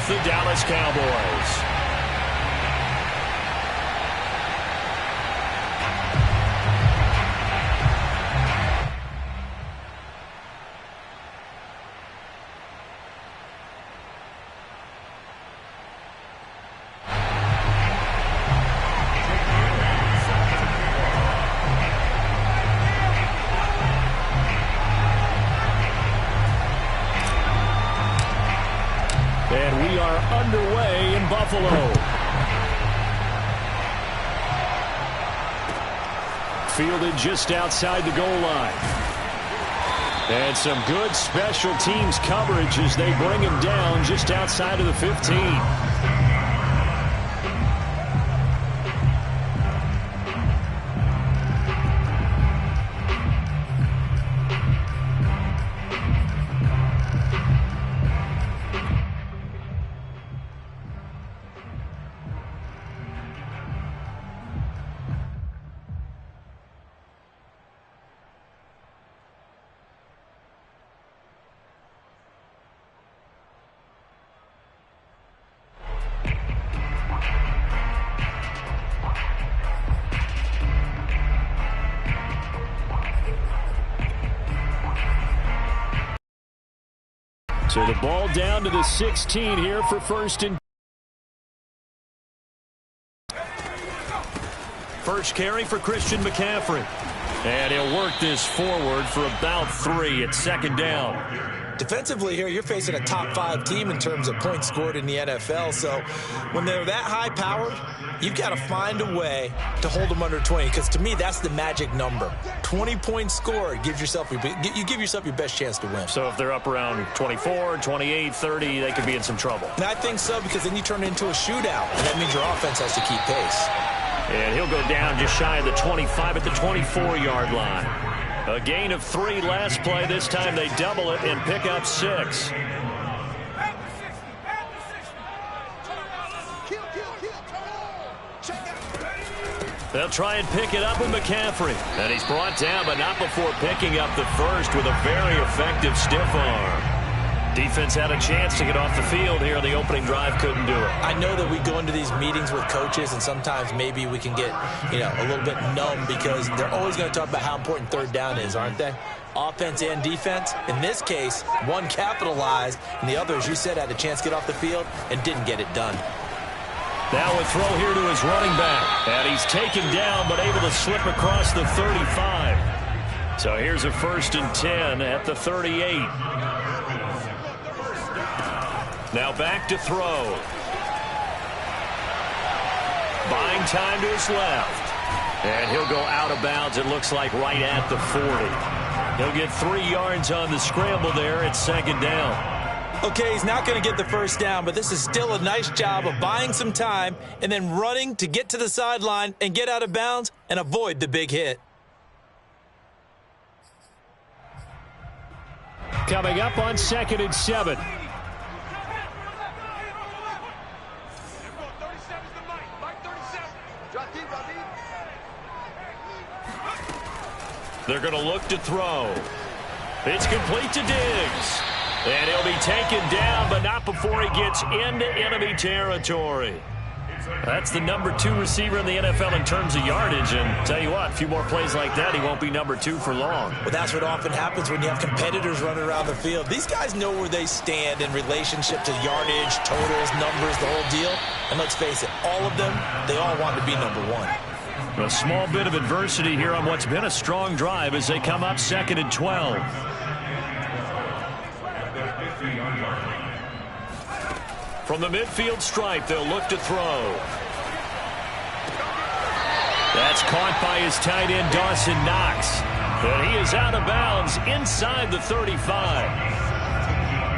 with the Dallas Cowboys. And we are underway in Buffalo. Fielded just outside the goal line. And some good special teams coverage as they bring him down just outside of the 15. So the ball down to the 16 here for first and first carry for Christian McCaffrey. And he'll work this forward for about 3 at second down. Defensively here, you're facing a top-5 team in terms of points scored in the NFL. So when they're that high-powered, you've got to find a way to hold them under 20. Because to me, that's the magic number. 20 points scored gives yourself you give yourself your best chance to win. So if they're up around 24, 28, 30, they could be in some trouble. And I think so, because then you turn it into a shootout, and that means your offense has to keep pace. And he'll go down just shy of the 25 at the 24-yard line. A gain of 3 last play. This time they double it and pick up 6. They'll try and pick it up with McCaffrey. And he's brought down, but not before picking up the first with a very effective stiff arm. Defense had a chance to get off the field here. The opening drive couldn't do it. I know that we go into these meetings with coaches, and sometimes maybe we can get, a little bit numb because they're always going to talk about how important third down is, aren't they? Offense and defense. In this case, one capitalized, and the other, as you said, had a chance to get off the field and didn't get it done. Now a throw here to his running back. And he's taken down, but able to slip across the 35. So here's a 1st and 10 at the 38. Now back to throw. Buying time to his left. And he'll go out of bounds, it looks like, right at the 40. He'll get 3 yards on the scramble there at second down. Okay, he's not going to get the first down, but this is still a nice job of buying some time and then running to get to the sideline and get out of bounds and avoid the big hit. Coming up on 2nd and 7. They're going to look to throw. It's complete to Diggs. And he'll be taken down, but not before he gets into enemy territory. That's the number 2 receiver in the NFL in terms of yardage. And tell you what, a few more plays like that, he won't be number 2 for long. Well, that's what often happens when you have competitors running around the field. These guys know where they stand in relationship to yardage, totals, numbers, the whole deal. And let's face it, all of them, they all want to be number 1. A small bit of adversity here on what's been a strong drive as they come up 2nd and 12. From the midfield stripe, they'll look to throw. That's caught by his tight end, Dawson Knox. But he is out of bounds inside the 35.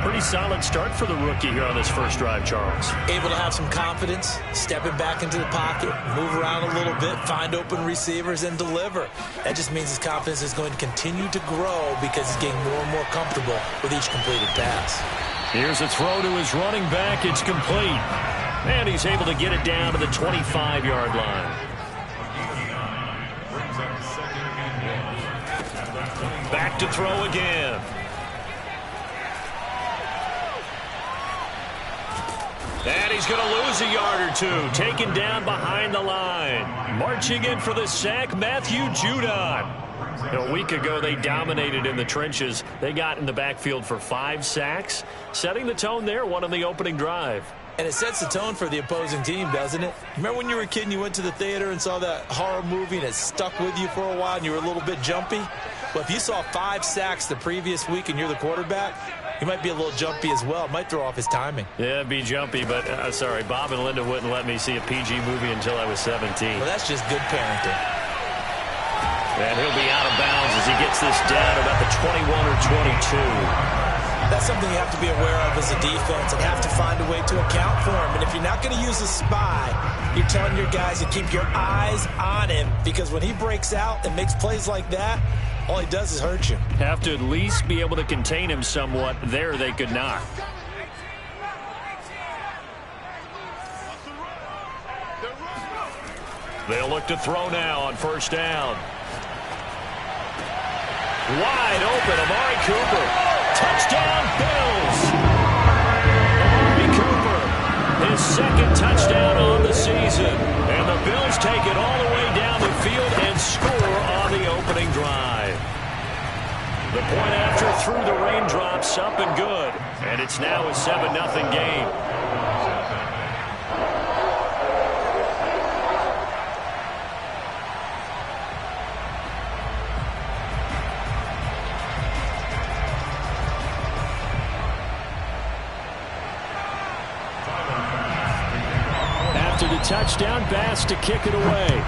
Pretty solid start for the rookie here on this first drive, Charles. Able to have some confidence, stepping back into the pocket, move around a little bit, find open receivers, and deliver. That just means his confidence is going to continue to grow because he's getting more and more comfortable with each completed pass. Here's a throw to his running back. It's complete. And he's able to get it down to the 25-yard line. Back to throw again. And he's going to lose a yard or two, taken down behind the line. Marching in for the sack, Matthew Judon. A week ago, they dominated in the trenches. They got in the backfield for 5 sacks, setting the tone there, one on the opening drive. And it sets the tone for the opposing team, doesn't it? Remember when you were a kid and you went to the theater and saw that horror movie and it stuck with you for a while and you were a little bit jumpy? Well, if you saw 5 sacks the previous week and you're the quarterback, you might be a little jumpy as well. It might throw off his timing. Yeah, it'd be jumpy, but sorry, Bob and Linda wouldn't let me see a PG movie until I was 17. Well, that's just good parenting. And he'll be out of bounds as he gets this down about the 21 or 22. That's something you have to be aware of as a defense and have to find a way to account for him. And if you're not going to use a spy, you're telling your guys to keep your eyes on him, because when he breaks out and makes plays like that, all he does is hurt you. Have to at least be able to contain him somewhat. There they could not. They'll look to throw now on first down. Wide open, Amari Cooper. Touchdown, Bills. Amari Cooper, his second touchdown on the season. And the Bills take it all the way down the field and score on the opening drive. The point after through the raindrops, up and good. And it's now a 7-0 game. After the touchdown, Bass to kick it away.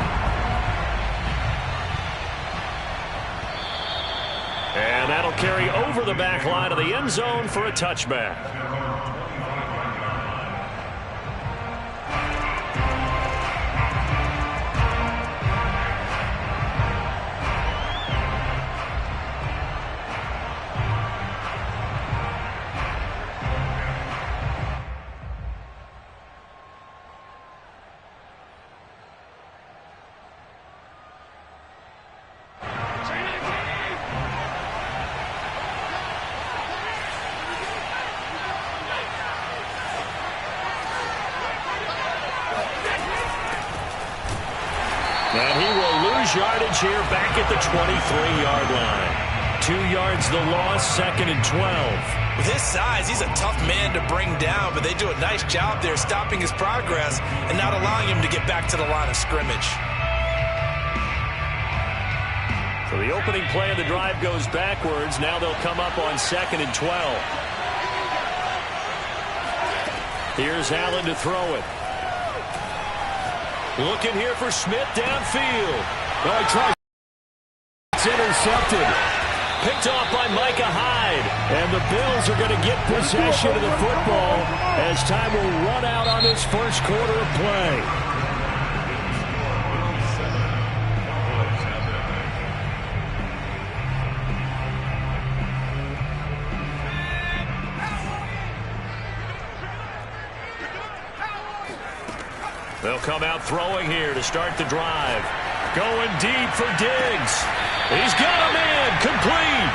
And that'll carry over the back line of the end zone for a touchback. And he will lose yardage here back at the 23-yard line. 2 yards the loss, 2nd and 12. With his size, he's a tough man to bring down, but they do a nice job there stopping his progress and not allowing him to get back to the line of scrimmage. So the opening play of the drive goes backwards. Now they'll come up on 2nd and 12. Here's Allen to throw it. Looking here for Smith downfield. Oh, he tries. It's intercepted. Picked off by Micah Hyde. And the Bills are going to get possession of the football as time will run out on this first quarter of play. They'll come out throwing here to start the drive. Going deep for Diggs. He's got a man complete.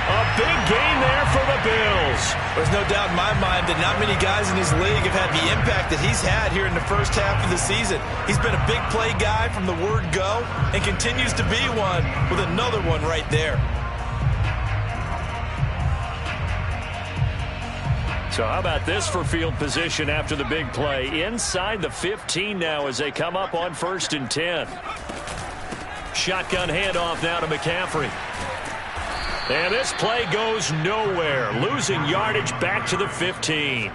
A big gain there for the Bills. There's no doubt in my mind that not many guys in this league have had the impact that he's had here in the first half of the season. He's been a big play guy from the word go and continues to be one with another one right there. So how about this for field position after the big play? Inside the 15 now as they come up on 1st and 10. Shotgun handoff now to McCaffrey. And this play goes nowhere. Losing yardage back to the 15.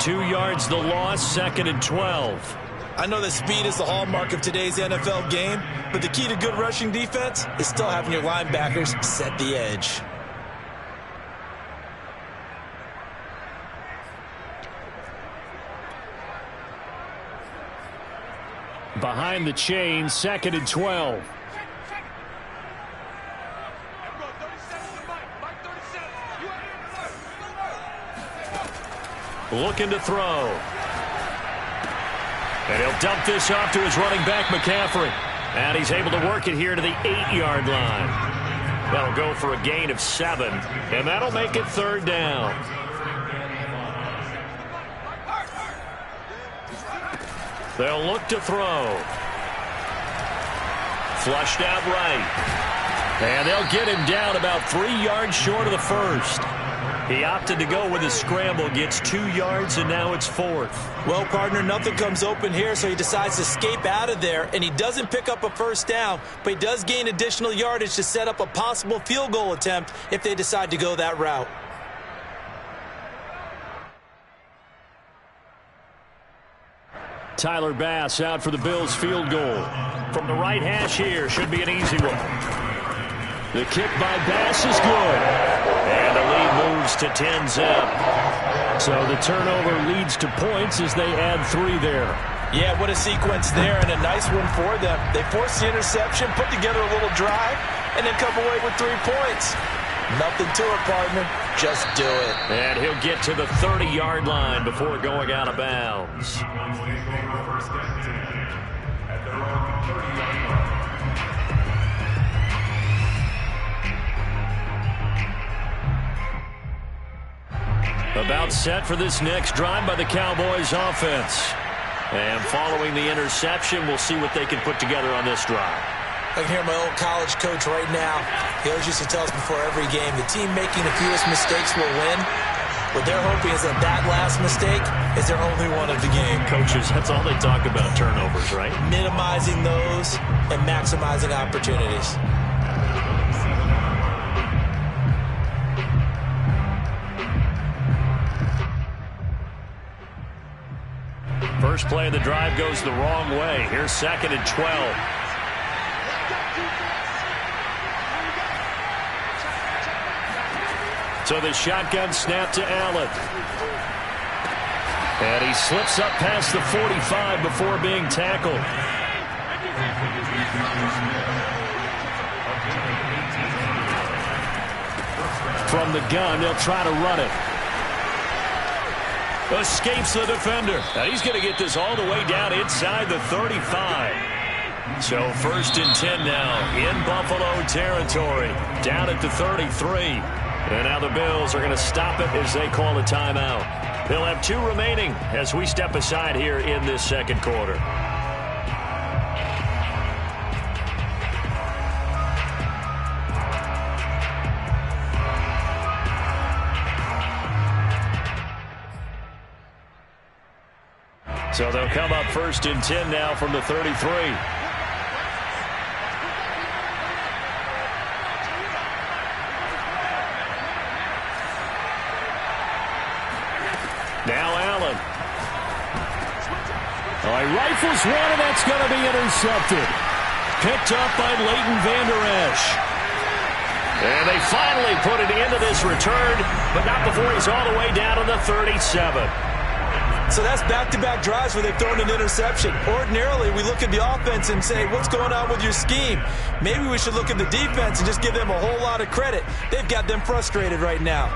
2 yards the loss, 2nd and 12. I know that speed is the hallmark of today's NFL game, but the key to good rushing defense is still having your linebackers set the edge. Behind the chain, 2nd and 12. Looking to throw. And he'll dump this off to his running back, McCaffrey. And he's able to work it here to the 8-yard line. That'll go for a gain of 7. And that'll make it 3rd down. They'll look to throw. Flushed out right. And they'll get him down about 3 yards short of the first. He opted to go with his scramble, gets 2 yards, and now it's 4th. Well, partner, nothing comes open here, so he decides to escape out of there, and he doesn't pick up a first down, but he does gain additional yardage to set up a possible field goal attempt if they decide to go that route. Tyler Bass out for the Bills field goal. From the right hash here, should be an easy one. The kick by Bass is good. And the lead moves to 10-zip. So the turnover leads to points as they add 3 there. Yeah, what a sequence there, and a nice one for them. They force the interception, put together a little drive, and then come away with 3 points. Nothing to it, partner. Just do it. And he'll get to the 30-yard line before going out of bounds. About set for this next drive by the Cowboys offense. And following the interception, we'll see what they can put together on this drive. I can hear my old college coach right now. He always used to tell us before every game, the team making the fewest mistakes will win. What they're hoping is that last mistake is their only one of the game. Coaches, that's all they talk about, turnovers, right? Minimizing those and maximizing opportunities. First play of the drive goes the wrong way. Here's 2nd and 12. So the shotgun snap to Allen. And he slips up past the 45 before being tackled. From the gun, they'll try to run it. Escapes the defender. And he's going to get this all the way down inside the 35. So 1st and 10 now in Buffalo territory. Down at the 33. And now the Bills are going to stop it as they call a timeout. They'll have 2 remaining as we step aside here in this second quarter. So they'll come up 1st and 10 now from the 33. Now Allen. Oh, he rifles one, and that's going to be intercepted. Picked up by Leighton Vander Esch. And they finally put an end to this return, but not before he's all the way down to the 37. So that's back-to-back drives where they've thrown an interception. Ordinarily, we look at the offense and say, what's going on with your scheme? Maybe we should look at the defense and just give them a whole lot of credit. They've got them frustrated right now.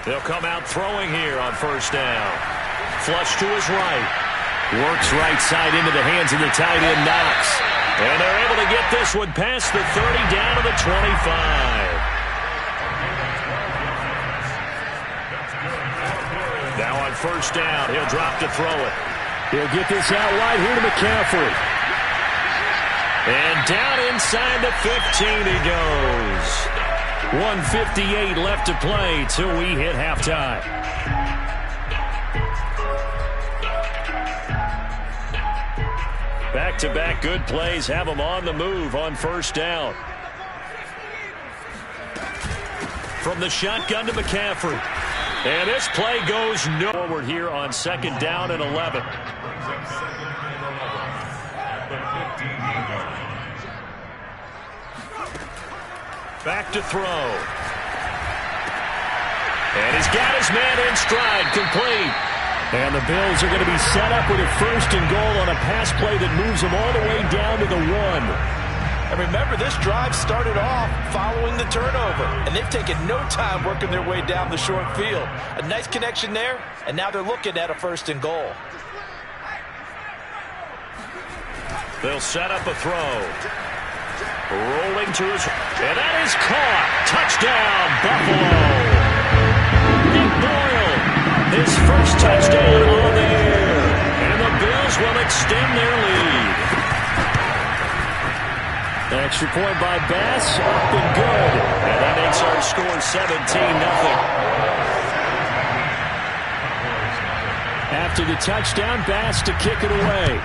They'll come out throwing here on 1st down. Flush to his right. Works right side into the hands of the tight end, Knox. And they're able to get this one past the 30 down to the 25. Now on 1st down, he'll drop to throw it. He'll get this out wide here to McCaffrey. And down inside the 15 he goes. 1:58 left to play till we hit halftime. Back-to-back good plays have them on the move on 1st down. From the shotgun to McCaffrey. And this play goes forward here on 2nd down and 11. Back to throw. And he's got his man in stride, complete. And the Bills are going to be set up with a 1st and goal on a pass play that moves them all the way down to the 1. And remember, this drive started off following the turnover, and they've taken no time working their way down the short field. A nice connection there, and now they're looking at a 1st and goal. They'll set up a throw. Rolling to his... And that is caught. Touchdown, Buffalo. Nick Boyle, his first touchdown on the year. And the Bills will extend their lead. Extra point by Bass, up and good. And that makes our score 17-0. After the touchdown, Bass to kick it away.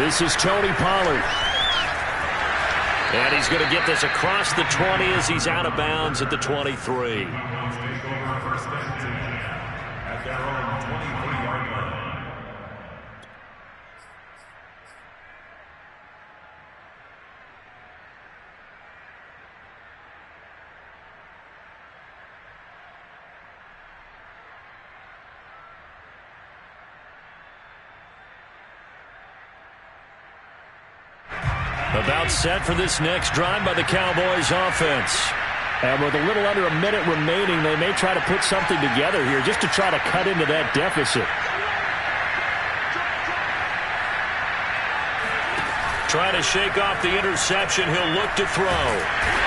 This is Tony Pollard. And he's going to get this across the 20 as he's out of bounds at the 23. About set for this next drive by the Cowboys offense. And with a little under a minute remaining, they may try to put something together here just to try to cut into that deficit. Trying to shake off the interception. He'll look to throw.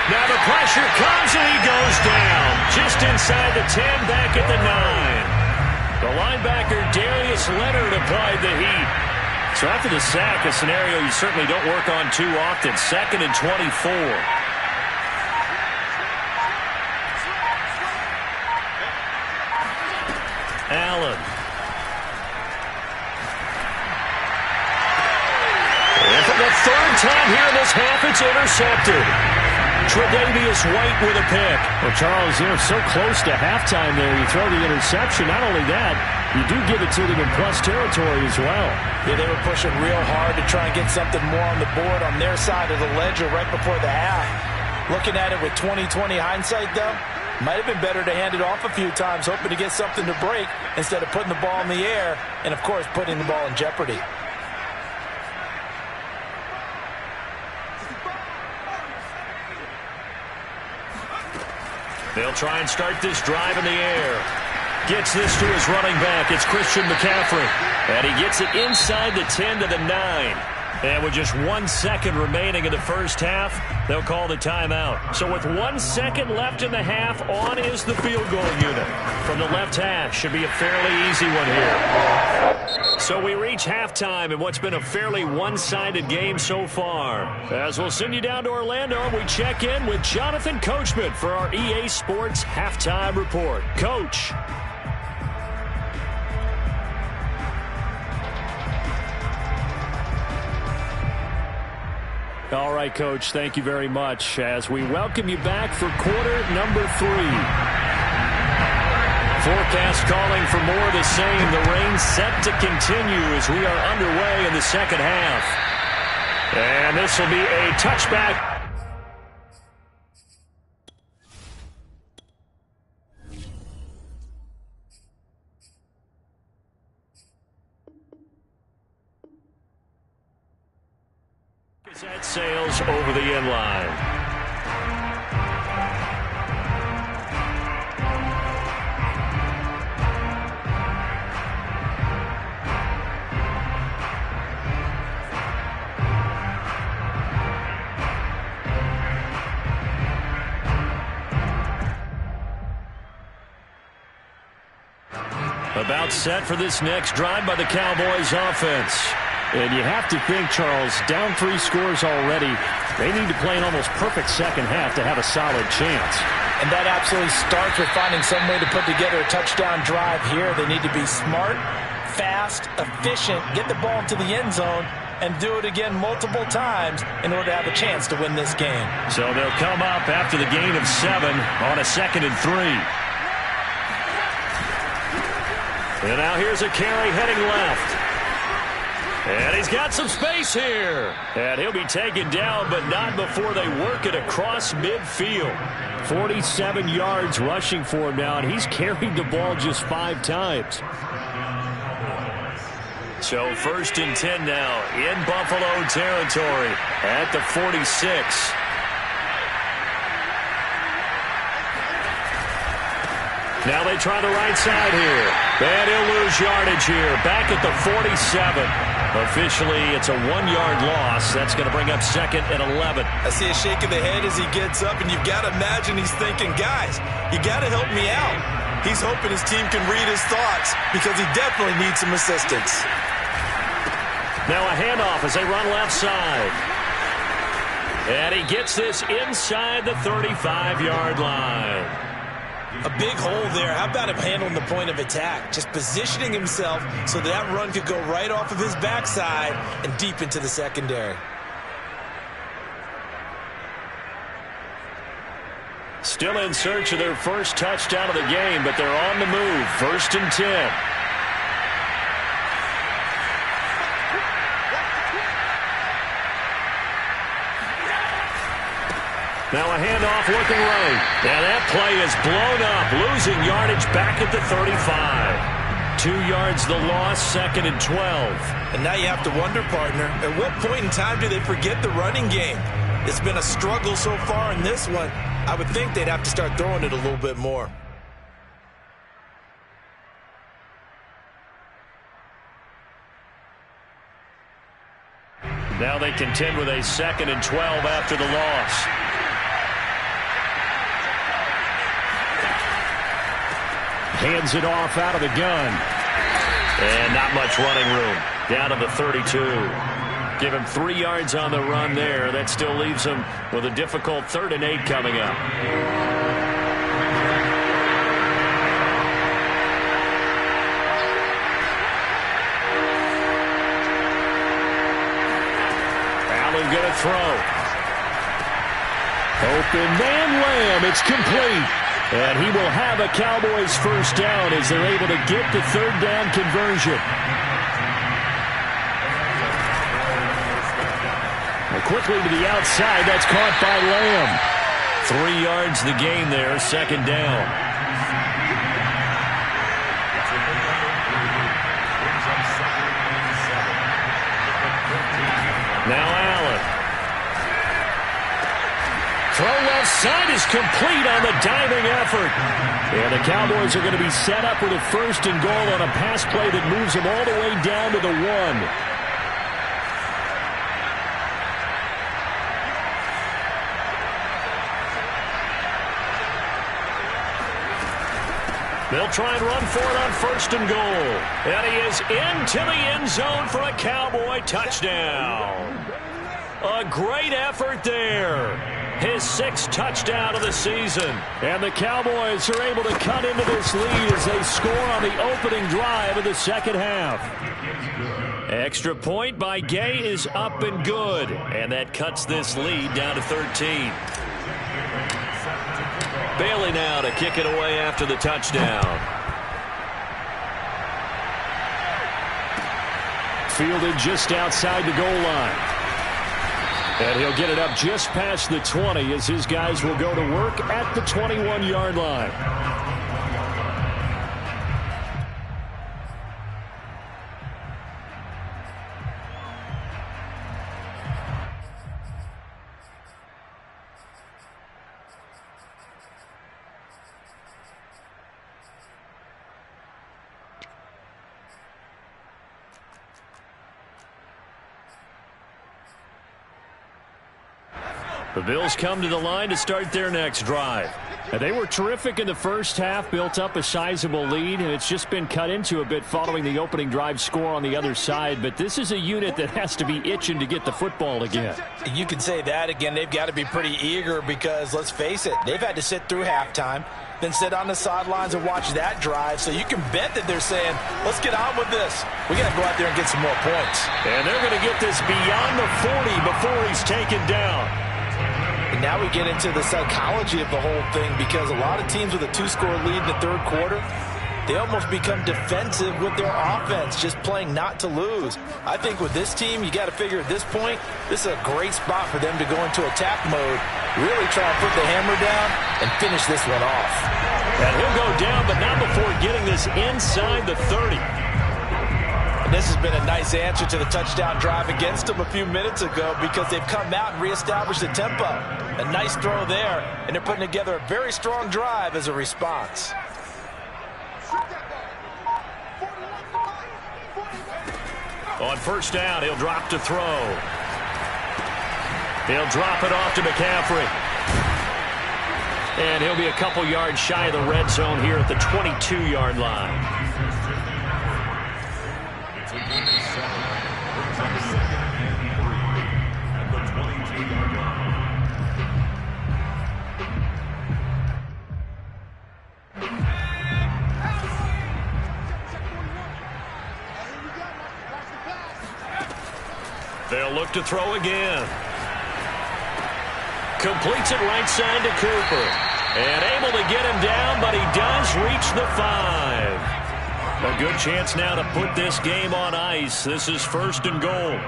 Now the pressure comes and he goes down. Just inside the 10, back at the 9. The linebacker Darius Leonard applied the heat. So after the sack, a scenario you certainly don't work on too often. 2nd and 24. Allen. And for the third time here in this half, it's intercepted. Tre'Davious White with a pick. Well, Charles, so close to halftime there. You throw the interception. Not only that, you do give it to them in plus territory as well. Yeah, they were pushing real hard to try and get something more on the board on their side of the ledger right before the half. Looking at it with 20/20 hindsight, though, might have been better to hand it off a few times, hoping to get something to break instead of putting the ball in the air and, of course, putting the ball in jeopardy. They'll try and start this drive in the air. Gets this to his running back. It's Christian McCaffrey. And he gets it inside the 10 to the 9. And with just 1 second remaining in the first half, they'll call the timeout. So with 1 second left in the half, on is the field goal unit. From the left hash, should be a fairly easy one here. So we reach halftime in what's been a fairly one-sided game so far. As we'll send you down to Orlando, we check in with Jonathan Coachman for our EA Sports Halftime Report. Coach. All right, Coach, thank you very much as we welcome you back for quarter number 3. Forecast calling for more of the same. The rain set to continue as we are underway in the second half. And this will be a touchback. That sails over the end line. About set for this next drive by the Cowboys offense. And you have to think, Charles, down 3 scores already. They need to play an almost perfect second half to have a solid chance. And that absolutely starts with finding some way to put together a touchdown drive here. They need to be smart, fast, efficient, get the ball to the end zone, and do it again multiple times in order to have a chance to win this game. So they'll come up after the gain of 7 on a 2nd and 3. And now here's a carry heading left. And he's got some space here. And he'll be taken down, but not before they work it across midfield. 47 yards rushing for him now, and he's carried the ball just 5 times. So 1st and 10 now in Buffalo territory at the 46. Now they try the right side here. And he'll lose yardage here. Back at the 47. Officially, it's a 1-yard loss. That's going to bring up 2nd and 11. I see a shake of the head as he gets up, and you've got to imagine he's thinking, guys, you got to help me out. He's hoping his team can read his thoughts because he definitely needs some assistance. Now a handoff as they run left side. And he gets this inside the 35-yard line. A big hole there. How about him handling the point of attack? Just positioning himself so that run could go right off of his backside and deep into the secondary. Still in search of their first touchdown of the game, but they're on the move. 1st and 10. Now a handoff looking right. And that play is blown up, losing yardage back at the 35. 2 yards the loss, 2nd and 12. And now you have to wonder, partner, at what point in time do they forget the running game? It's been a struggle so far in this one. I would think they'd have to start throwing it a little bit more. Now they contend with a 2nd and 12 after the loss. Hands it off out of the gun. And not much running room. Down to the 32. Give him 3 yards on the run there. That still leaves him with a difficult 3rd and 8 coming up. Allen going to throw. Open man Lamb. It's complete. And he will have a Cowboys first down as they're able to get the 3rd down conversion. Quickly to the outside. That's caught by Lamb. 3 yards the gain there. 2nd down. Now Allen. Throw left side is complete on the diving effort. And the Cowboys are going to be set up with a 1st and goal on a pass play that moves them all the way down to the 1. They'll try and run for it on 1st and goal. And he is into the end zone for a Cowboy touchdown. A great effort there. His 6th touchdown of the season. And the Cowboys are able to cut into this lead as they score on the opening drive of the 2nd half. Extra point by Gay is up and good. And that cuts this lead down to 13. Bailey now to kick it away after the touchdown. Fielded just outside the goal line. And he'll get it up just past the 20 as his guys will go to work at the 21-yard line. The Bills come to the line to start their next drive. And they were terrific in the first half, built up a sizable lead, and it's just been cut into a bit following the opening drive score on the other side. But this is a unit that has to be itching to get the football again. You can say that again. They've got to be pretty eager because, let's face it, they've had to sit through halftime, then sit on the sidelines and watch that drive. So you can bet that they're saying, let's get on with this. We got to go out there and get some more points. And they're going to get this beyond the 40 before he's taken down. And now we get into the psychology of the whole thing because a lot of teams with a 2-score lead in the 3rd quarter, they almost become defensive with their offense, just playing not to lose. I think with this team, you got to figure at this point, this is a great spot for them to go into attack mode, really try and put the hammer down and finish this one off. And he'll go down, but not before getting this inside the 30. And this has been a nice answer to the touchdown drive against them a few minutes ago because they've come out and reestablished the tempo. A nice throw there, and they're putting together a very strong drive as a response. On first down, he'll drop to throw. He'll drop it off to McCaffrey. And he'll be a couple yards shy of the red zone here at the 22-yard line. They'll look to throw again. Completes it right side to Cooper. And able to get him down, but he does reach the 5. A good chance now to put this game on ice. This is first and goal.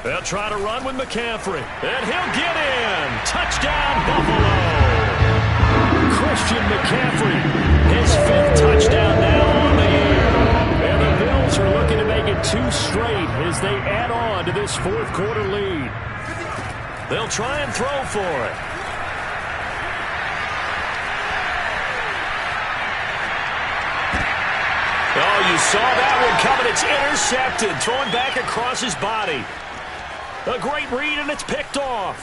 They'll try to run with McCaffrey. And he'll get in. Touchdown, Buffalo. Christian McCaffrey, his 5th touchdown now on the year. And the Bills are looking to make it 2 straight as they add on to this 4th quarter lead. They'll try and throw for it. Oh, you saw that one coming. It's intercepted. Thrown back across his body. A great read, and it's picked off.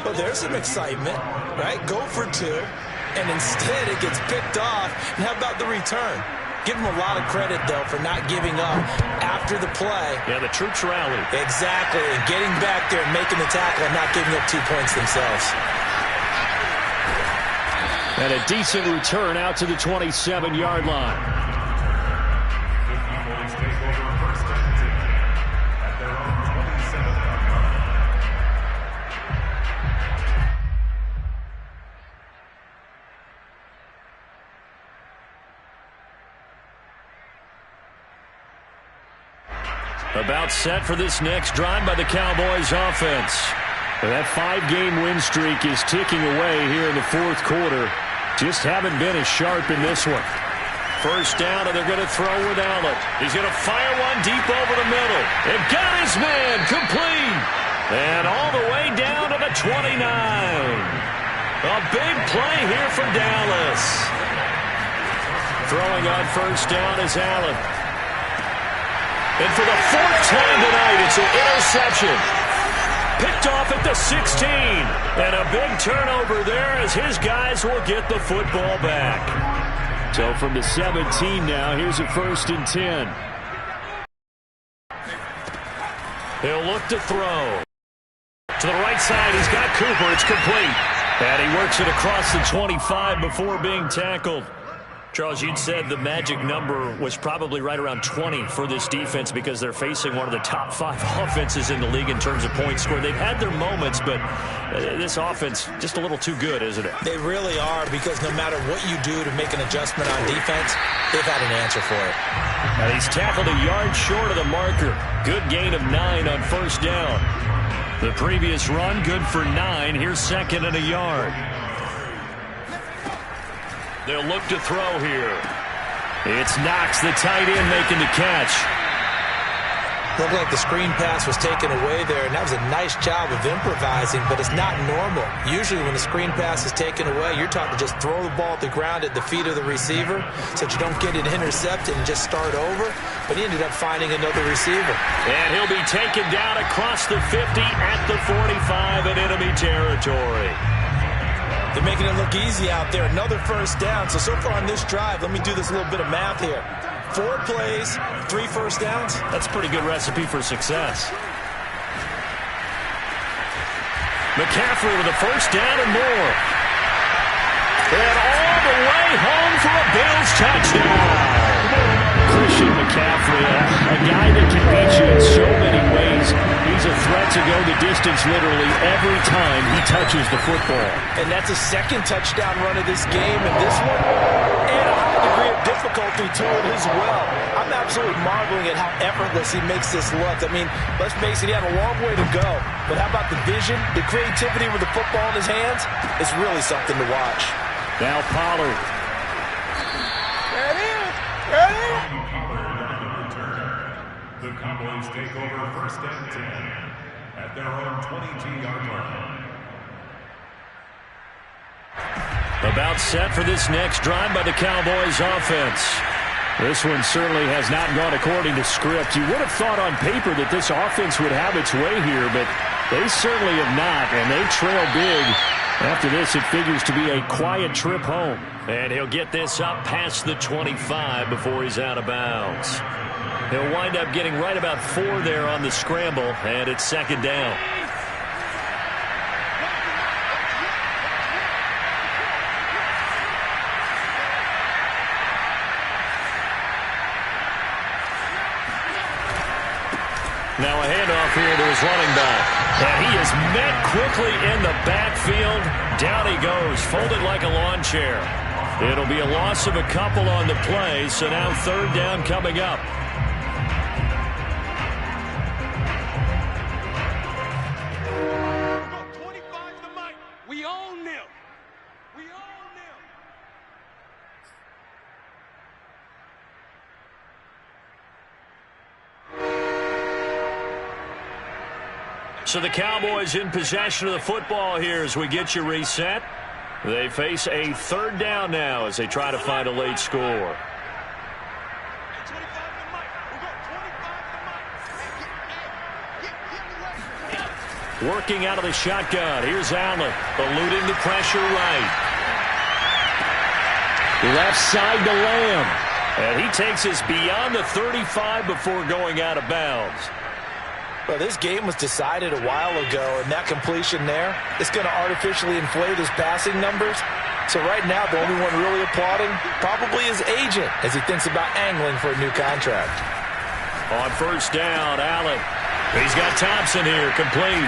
Well, there's some excitement, right? Go for 2, and instead it gets picked off. And how about the return? Give him a lot of credit, though, for not giving up after the play. Yeah, the troops rallied. Exactly, and getting back there and making the tackle and not giving up 2 points themselves. And a decent return out to the 27-yard line. About set for this next drive by the Cowboys offense. That 5-game win streak is ticking away here in the 4th quarter. Just haven't been as sharp in this one. First down, and they're going to throw with Allen. He's going to fire one deep over the middle. And got his man complete. And all the way down to the 29. A big play here from Dallas. Throwing on first down is Allen. And for the 4th time tonight, it's an interception. Picked off at the 16. And a big turnover there as his guys will get the football back. So from the 17 now, here's a 1st and 10. He'll look to throw. To the right side, he's got Cooper. It's complete. And he works it across the 25 before being tackled. Charles, you'd said the magic number was probably right around 20 for this defense because they're facing one of the top 5 offenses in the league in terms of points scored. They've had their moments, but this offense just a little too good, isn't it? They really are, because no matter what you do to make an adjustment on defense, they've had an answer for it. And he's tackled a yard short of the marker. Good gain of 9 on first down. The previous run, good for 9. Here's 2nd and a yard. They'll look to throw here. It's Knox, the tight end, making the catch. Looked like the screen pass was taken away there, and that was a nice job of improvising, but it's not normal. Usually when the screen pass is taken away, you're taught to just throw the ball at the ground at the feet of the receiver so that you don't get it intercepted and just start over, but he ended up finding another receiver. And he'll be taken down across the 50 at the 45 in enemy territory. They're making it look easy out there. Another first down. So far on this drive, let me do this little bit of math here. 4 plays, 3 first downs. That's a pretty good recipe for success. McCaffrey with a first down and more. And all the way home for a Bills touchdown. Christian McCaffrey, a guy that can beat you in so many ways. He's a threat to go the distance literally every time he touches the football. And that's a 2nd touchdown run of this game, and this one, and a high degree of difficulty to it as well. I'm absolutely marveling at how effortless he makes this look. I mean, let's face it, he had a long way to go. But how about the vision, the creativity with the football in his hands? It's really something to watch. Now Pollard. Cowboys take over first and 10 at their own 22-yard line. About set for this next drive by the Cowboys offense. This one certainly has not gone according to script. You would have thought on paper that this offense would have its way here, but they certainly have not, and they trail big. After this, it figures to be a quiet trip home. And he'll get this up past the 25 before he's out of bounds. He'll wind up getting right about 4 there on the scramble, and it's second down. Now a handoff here to his running back. And he is met quickly in the backfield. Down he goes, folded like a lawn chair. It'll be a loss of a couple on the play, so now third down coming up. We own them. We own them. So the Cowboys in possession of the football here as we get you reset. They face a third down now as they try to find a late score. Working out of the shotgun. Here's Allen, eluding the pressure right. Left side to Lamb. And he takes us beyond the 35 before going out of bounds. Well, this game was decided a while ago, and that completion there is going to artificially inflate his passing numbers. So right now, the only one really applauding probably his agent as he thinks about angling for a new contract. On first down, Allen. He's got Thompson here, complete.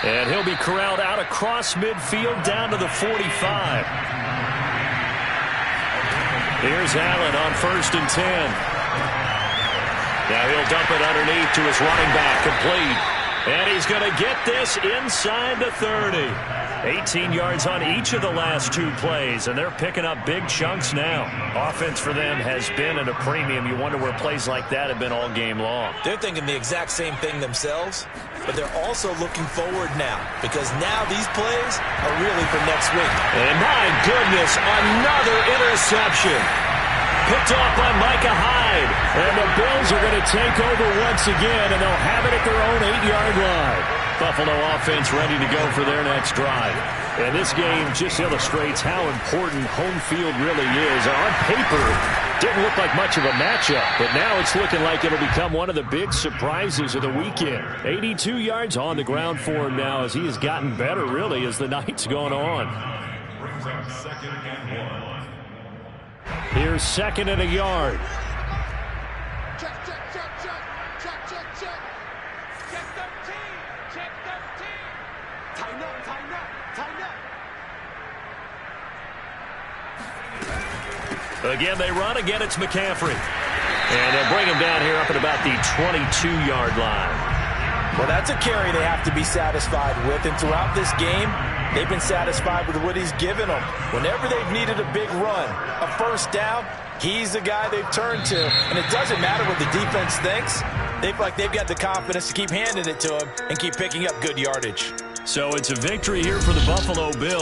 And he'll be corralled out across midfield down to the 45. Here's Allen on first and 10. Now he'll dump it underneath to his running back, complete. And he's going to get this inside the 30. 18 yards on each of the last 2 plays, and they're picking up big chunks now. Offense for them has been at a premium. You wonder where plays like that have been all game long. They're thinking the exact same thing themselves, but they're also looking forward now, because now these plays are really for next week. And my goodness, another interception. Picked off by Micah Hyde. And the Bills are going to take over once again, and they'll have it at their own 8-yard line. Buffalo offense ready to go for their next drive. And this game just illustrates how important home field really is. On paper, didn't look like much of a matchup, but now it's looking like it'll become one of the big surprises of the weekend. 82 yards on the ground for him now as he has gotten better, really, as the night's gone on. Brings up second and 1. Here's second and a yard. Check, check, check, check. Check, check, check. Check 13. Check 13. Tighten up, tighten up, tighten up. Again, they run. Again, it's McCaffrey. And they'll bring him down here up at about the 22-yard line. Well, that's a carry they have to be satisfied with, and throughout this game, they've been satisfied with what he's given them. Whenever they've needed a big run, a first down, he's the guy they've turned to. And it doesn't matter what the defense thinks. They feel like they've got the confidence to keep handing it to him and keep picking up good yardage. So it's a victory here for the Buffalo Bills.